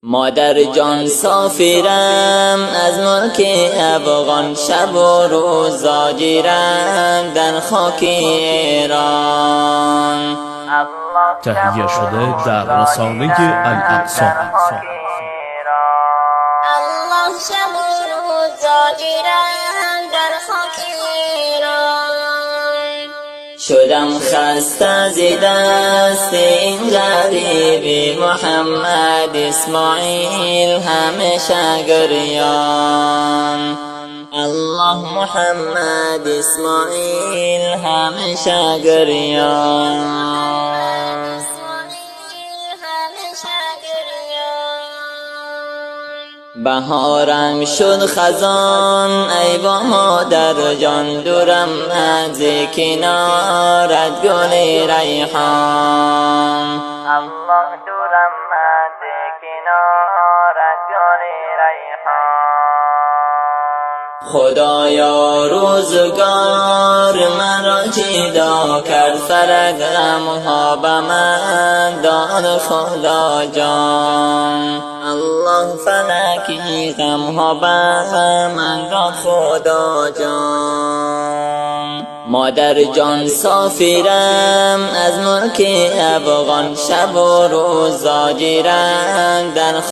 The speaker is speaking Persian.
مادر جان سافرم از ملک افغان، شب و روز زاجرم در خاک ایران. تهیه شده در رسانه الاقصی. الله شب و روز زاجرم در خاک ایران. شدم خسته ز دست این غریب محمد اسماعیل همیشه گریان. الله محمد اسماعیل همیشه گریان. بهارم شد خزان ای با مادر جان، دورم از کنارت گل ریحان. الله دورم از کنارت گل ریحان. خدایا روزگار مرا جدا کرد، فرق غمها به من داد خدا جان. الله فلکی غمها به من داد خدا جان. مادر جان سافرم از ملک افغان، شب و روز زاجرم در